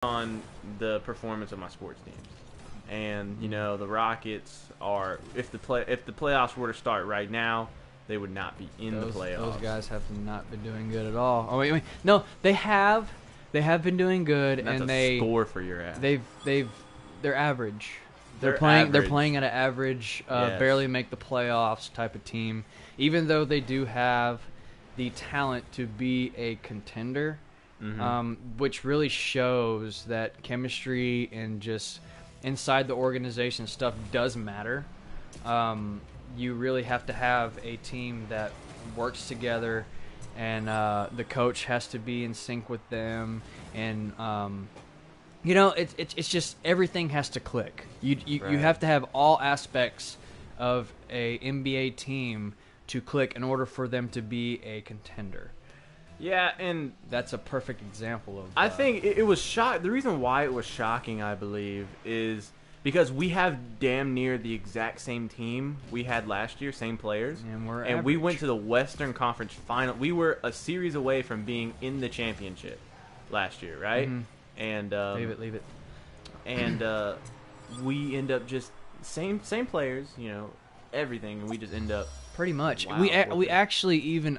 on the performance of my sports teams. And the Rockets are if the playoffs were to start right now, they would not be in the playoffs. Those guys have not been doing good at all. Oh wait, no, they have been doing good, and that's they score for your ass. They're average. They're playing at an average, Yes. barely make the playoffs type of team. Even though they do have the talent to be a contender, which really shows that chemistry and just inside the organization stuff does matter. You really have to have a team that works together, and the coach has to be in sync with them, and it's just everything has to click. You have to have all aspects of a NBA team to click in order for them to be a contender. Yeah, and that's a perfect example of. I think it was shock. The reason why it was shocking, I believe, is because we have damn near the exact same team we had last year, same players, and we went to the Western Conference Final. We were a series away from being in the championship last year, right? And leave it. And we end up just same players, everything, and we just end up pretty much. We actually even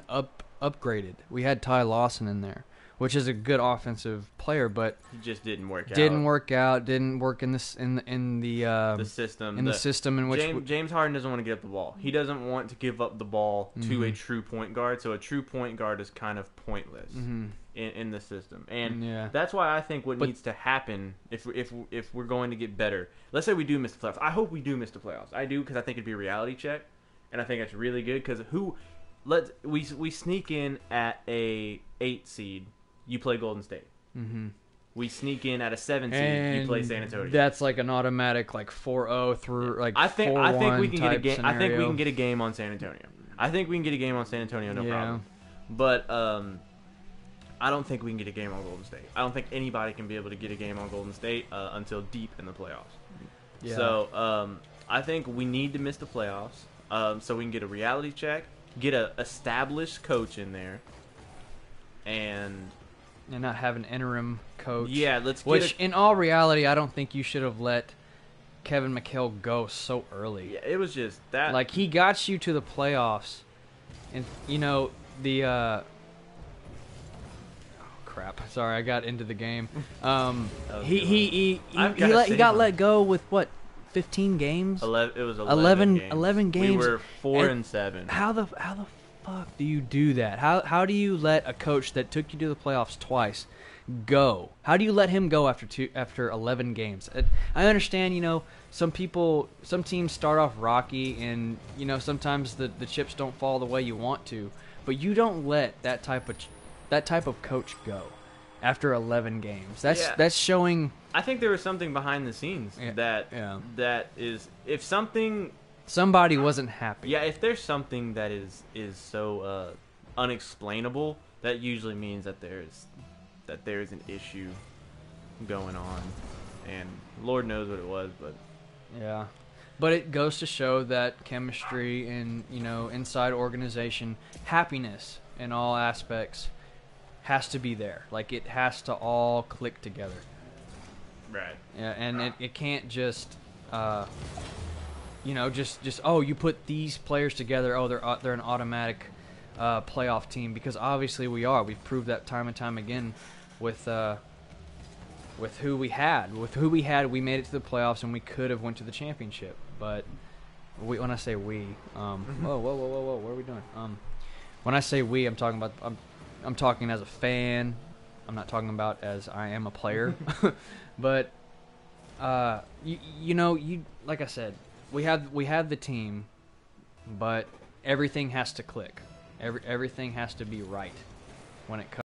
upgraded. We had Ty Lawson in there, which is a good offensive player, but he just didn't work out. Didn't work in this in the system. The system in which James Harden doesn't want to give up the ball. He doesn't want to give up the ball to a true point guard. So a true point guard is kind of pointless in the system, and that's why I think what needs to happen if we're going to get better. Let's say we do miss the playoffs. I hope we do miss the playoffs. I do, because I think it'd be a reality check, and I think that's really good because we sneak in at a 8 seed. You play Golden State. We sneak in at a 7 seed. And you play San Antonio. That's like an automatic 4-0 through I think we can get a game. Scenario. I think we can get a game on San Antonio. No problem. But I don't think we can get a game on Golden State. I don't think anybody can be able to get a game on Golden State until deep in the playoffs. Yeah. So I think we need to miss the playoffs so we can get a reality check, get a established coach in there, and not have an interim coach. Yeah, in all reality, I don't think you should have let Kevin McHale go so early. Yeah, it was just that. He got you to the playoffs, and the. Oh crap! Sorry, I got into the game. He got let go with what? 15 games. 11. It was 11 games. 11 games. We were 4-7. How the fuck do you do that? How do you let a coach that took you to the playoffs twice go? How do you let him go after 11 games? I understand, some teams start off rocky, and sometimes the chips don't fall the way you want to, but you don't let that type of coach go after 11 games. That's showing. I think there was something behind the scenes that is if somebody wasn't happy. Yeah, if there's something that is so unexplainable, that usually means that there's an issue going on, and Lord knows what it was, but yeah. But it goes to show that chemistry and inside organization, happiness in all aspects has to be there. It has to all click together. Right. Yeah, and it can't just you put these players together, they're an automatic playoff team, because obviously we are. We've proved that time and time again with who we had. With who we had, we made it to the playoffs, and we could have went to the championship. But when I say we, whoa, what are we doing? When I say we, I'm talking as a fan. I'm not talking about as I am a player. But you like I said, we have the team, but everything has to click. Everything has to be right when it comes